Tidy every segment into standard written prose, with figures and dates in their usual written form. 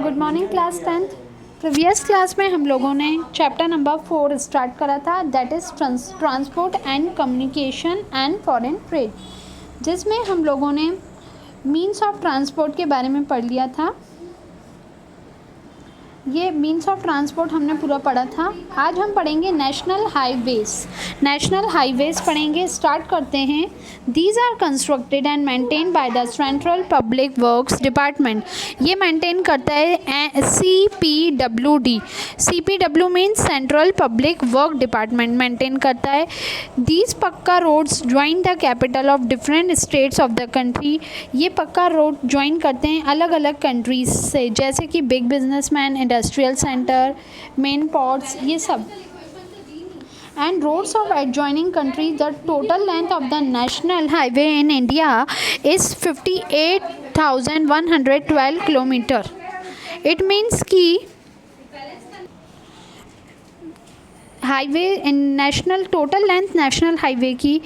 Good morning class 10th। Previous class में हम लोगों ने चैप्टर नंबर 4 स्टार्ट करा था, that is transport and communication and foreign trade, जिसमें हम लोगों ने मीन्स ऑफ ट्रांसपोर्ट के बारे में पढ़ लिया था। ये मीन्स ऑफ ट्रांसपोर्ट हमने पूरा पढ़ा था। आज हम पढ़ेंगे नेशनल हाईवेज़ पढ़ेंगे। स्टार्ट करते हैं। These are constructed and maintain by the Central Public Works Department. ये मेंटेन करता है CPWD। CPW means Central Public Work Department maintain करता है। These pucca roads join the capital of different states of the country. ये पक्का road join करते हैं अलग अलग कंट्रीज से, जैसे कि big businessman, industrial centre, main ports, ये सब। And roads of adjoining countries, the total length of the national highway in India is 58,112 kilometer. It means कि highway national total length national highway की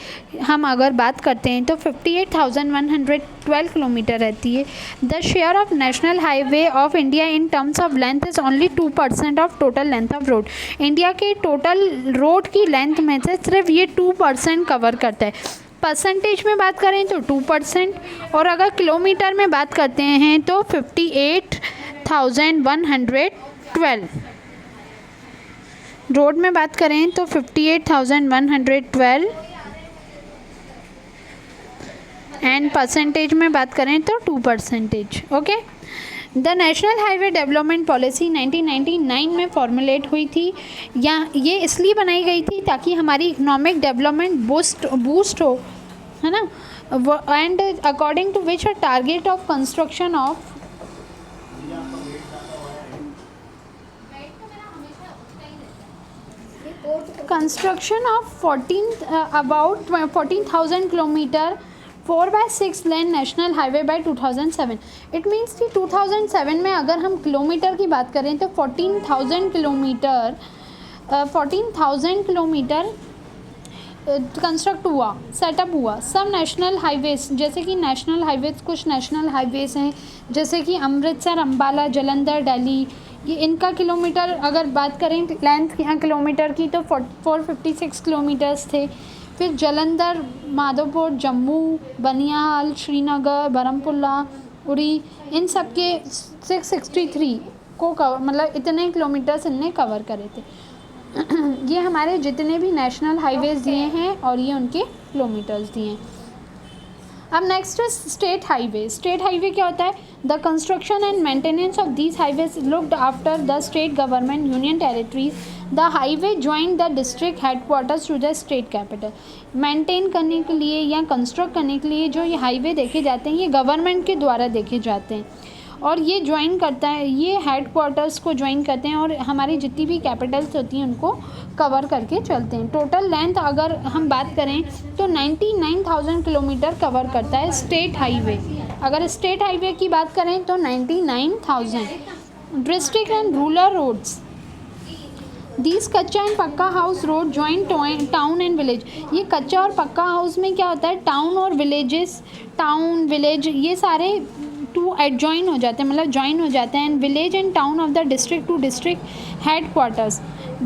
हम अगर बात करते हैं तो 58,112 किलोमीटर रहती है। The share of national highway of India in terms of length is only 2% of total length of road. India के टोटल रोड की लेंथ में से सिर्फ ये 2% कवर करता है। परसेंटेज में बात करें तो 2%, और अगर किलोमीटर में बात करते हैं तो 58,112। रोड में बात करें तो 58,112 एंड परसेंटेज में बात करें तो 2%। Okay. The national highway development policy 1999 में फॉर्मुलेट हुई थी। या ये इसलिए बनाई गई थी ताकि हमारी इकोनॉमिक डेवलपमेंट बूस्ट हो, है ना। And according to which a target of construction of about 14,000 kilometer 4/6 lane national highway by 2007। It means कि 2007 में अगर हम किलोमीटर की बात करें तो 14,000 किलोमीटर कंस्ट्रक्ट हुआ, सेटअप हुआ। सब नेशनल हाईवेज़, जैसे कि नेशनल हाईवेज़, कुछ नेशनल हाईवेज़ हैं जैसे कि अमृतसर, अम्बाला, जलंधर, दिल्ली, ये इनका किलोमीटर अगर बात करें लेंथ यहाँ किलोमीटर की तो 456 किलोमीटर्स थे। फिर जलंधर, माधोपुर, जम्मू, बनियाल, श्रीनगर, बरमपुल्ला, उरी, इन सब के 663 को कवर, मतलब इतने किलोमीटर्स इनने कवर करे थे। ये हमारे जितने भी नेशनल हाईवेज़ दिए हैं और ये उनके किलोमीटर्स दिए हैं। अब next state highway. State highway क्या होता है? The construction and maintenance of these highways looked after the state government union territories. The highway join the district headquarters to the state capital. Maintain करने के लिए या कंस्ट्रक्ट करने के लिए जो ये हाईवे देखे जाते हैं ये गवर्नमेंट के द्वारा देखे जाते हैं, और ये ज्वाइन करता है, ये हेडक्वार्टर्स को ज्वाइन करते हैं और हमारी जितनी भी कैपिटल्स होती हैं उनको कवर करके चलते हैं। टोटल लेंथ अगर हम बात करें तो 99,000 किलोमीटर कवर करता है स्टेट हाईवे। अगर स्टेट हाईवे की बात करें तो 99,000। District and rural roads, these kachcha and pucca house road join town and village. ये कच्चा और पक्का हाउस में क्या होता है, टाउन और विलेजेस, टाउन विलेज ये सारे टू एडजॉइन हो जाते हैं, मतलब ज्वाइन हो जाते हैं। And village and town of the district to district headquarters,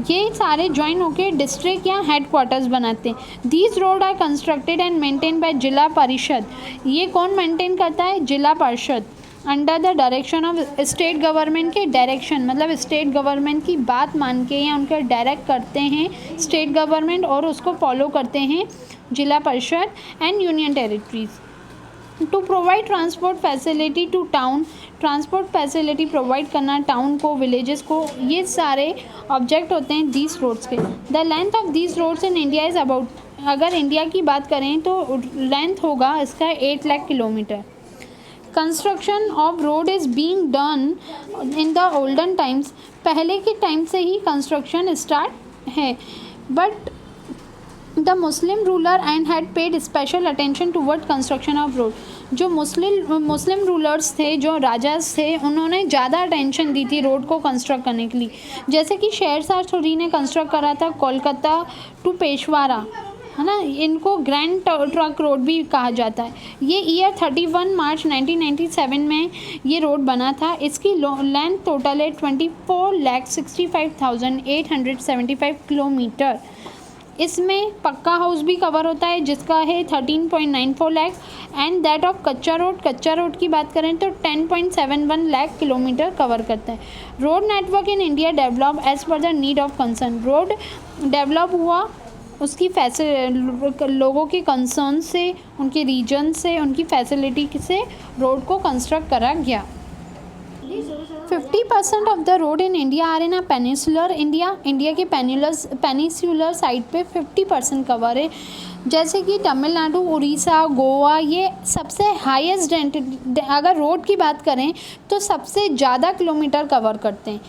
ये सारे ज्वाइन होकर डिस्ट्रिक्ट या हेडक्वार्टर्स बनाते हैं। These road are constructed and maintain by Zila Parishad. ये कौन मेंटेन करता है? Zila Parishad. Under the direction of state government के डायरेक्शन, मतलब स्टेट गवर्नमेंट की बात मान के या उनके डायरेक्ट करते हैं स्टेट गवर्नमेंट और उसको फॉलो करते हैं Zila Parishad and union territories. To provide transport facility to town, transport facility provide करना टाउन को, विलेजेस को, ये सारे ऑब्जेक्ट होते हैं दीज रोड्स के। The length of these roads in India is about, अगर इंडिया की बात करें तो लेंथ होगा इसका 8 lakh kilometre. Construction of road is being done in the olden times, पहले के टाइम से ही कंस्ट्रक्शन स्टार्ट है। But the Muslim ruler and had paid special attention toward construction of road. जो मुस्लिम रूलर्स थे, जो राजास थे, उन्होंने ज़्यादा अटेंशन दी थी रोड को कंस्ट्रक्ट करने के लिए। जैसे कि शेरशाह सूरी ने कंस्ट्रक्ट करा था कोलकाता टू पेशवारा, है ना, इनको ग्रैंड ट्रंक रोड भी कहा जाता है। ये ईयर 31 मार्च 1997 में ये रोड बना था। इसकी लेंथ टोटल है 24,65,875 किलोमीटर। इसमें पक्का हाउस भी कवर होता है जिसका है 13.94 लाख एंड दैट ऑफ कच्चा रोड की बात करें तो 10.71 लाख किलोमीटर कवर करता है। Road network in India develop as per the need of concern. Road develop हुआ उसकी लोगों के कंसर्न से, उनके रीजन से, उनकी फैसिलिटी से रोड को कंस्ट्रक्ट करा गया। 50% of the road in India are in a peninsular India के पेनिसुलर साइड पे 50% कवर है। जैसे कि तमिलनाडु, उड़ीसा, गोवा, ये सबसे हाईएस्ट अगर रोड की बात करें तो सबसे ज़्यादा किलोमीटर कवर करते हैं।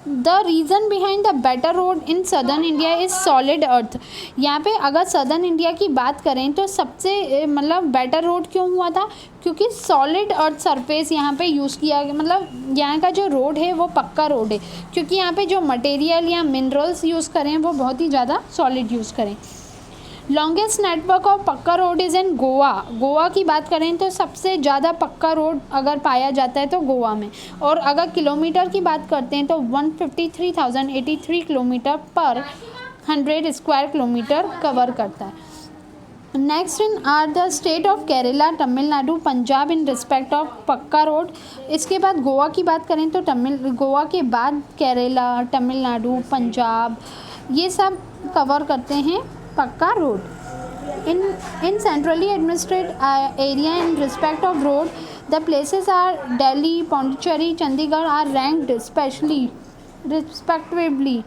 The reason behind the better road in southern India is solid earth. यहाँ पे अगर सदर्न इंडिया की बात करें तो सबसे मतलब बेटर रोड क्यों हुआ था, क्योंकि सॉलिड अर्थ सरफेस यहाँ पे यूज़ किया गया। मतलब यहाँ का जो रोड है वो पक्का रोड है, क्योंकि यहाँ पे जो मटेरियल या मिनरल्स यूज़ करें वो बहुत ही ज़्यादा सॉलिड यूज़ करें। लॉन्गेस्ट नेटवर्क ऑफ पक्का रोड इज़ इन गोवा की बात करें तो सबसे ज़्यादा पक्का रोड अगर पाया जाता है तो गोवा में। और अगर किलोमीटर की बात करते हैं तो 153,083 किलोमीटर पर 100 स्क्वायर किलोमीटर कवर करता है। Next in are the state of Kerala, Tamil Nadu, Punjab in respect of पक्का रोड। इसके बाद गोवा की बात करें तो गोवा के बाद केरला, तमिलनाडु, पंजाब ये सब कवर करते हैं पक्का road. In centrally administered area in respect of road the places are Delhi, Pondicherry, Chandigarh are ranked specially respectively.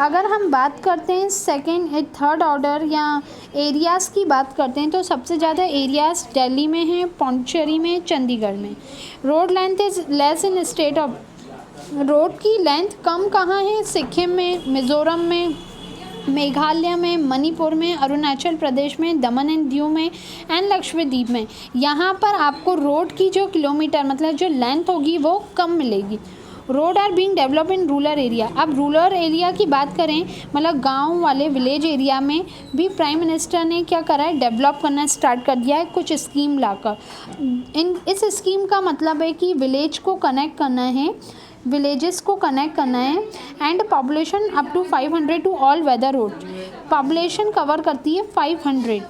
अगर हम बात करते हैं सेकेंड थर्ड ऑर्डर या एरियाज़ की बात करते हैं तो सबसे ज़्यादा एरियाज़ दिल्ली में हैं, पौंडीचेरी में, चंडीगढ़ में। Road length is less in state of, road की लेंथ कम कहाँ है, सिक्किम में, मिज़ोरम में, मेघालय में, मणिपुर में, अरुणाचल प्रदेश में, दमन एंड दीव में एंड लक्षद्वीप में। यहाँ पर आपको रोड की जो किलोमीटर मतलब जो लेंथ होगी वो कम मिलेगी। Road are being develop in rural area. अब रूरल एरिया की बात करें मतलब गांव वाले विलेज एरिया में भी प्राइम मिनिस्टर ने क्या करा है, डेवलप करना स्टार्ट कर दिया है कुछ स्कीम लाकर। इस स्कीम का मतलब है कि विलेज को कनेक्ट करना है, विलेजेस को कनेक्ट करना है and population up to 500 to all weather road. Population cover करती है 500।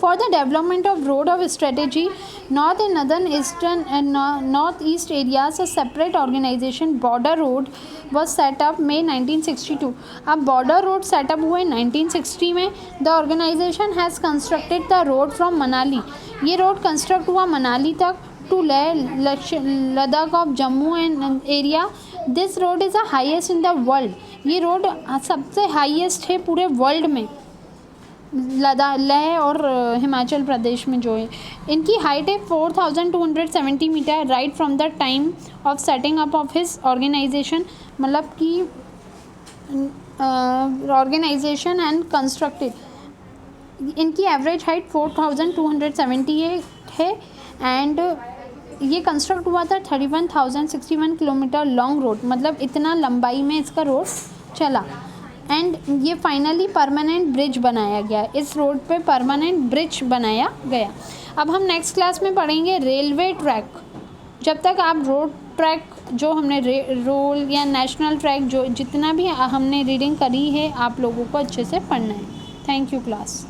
For the development of road of strategy north and northern eastern and north east areas a separate organisation border road was set up में 1962। अब border road set up हुए 1960 में। The organisation has constructed the road from Manali. ये road construct हुआ मनाली तक to Leh Ladakh of Jammu and area. This road is the highest in the world. ये road सबसे highest है पूरे वर्ल्ड में, लेह और हिमाचल प्रदेश में जो है। इनकी हाइट है 4,270 metre right from the time of setting up of his organisation. मतलब कि ऑर्गेनाइजेशन एंड कंस्ट्रक्टेड इनकी एवरेज हाइट 4,270 है एंड ये कंस्ट्रक्ट हुआ था 31,061 किलोमीटर लॉन्ग रोड। मतलब इतना लंबाई में इसका रोड चला एंड ये फाइनली परमानेंट ब्रिज बनाया गया। इस रोड पे परमानेंट ब्रिज बनाया गया। अब हम नेक्स्ट क्लास में पढ़ेंगे रेलवे ट्रैक। जब तक आप रोड ट्रैक जो हमने रोल या नेशनल ट्रैक जो जितना भी हमने रीडिंग करी है आप लोगों को अच्छे से पढ़ना है। Thank you class.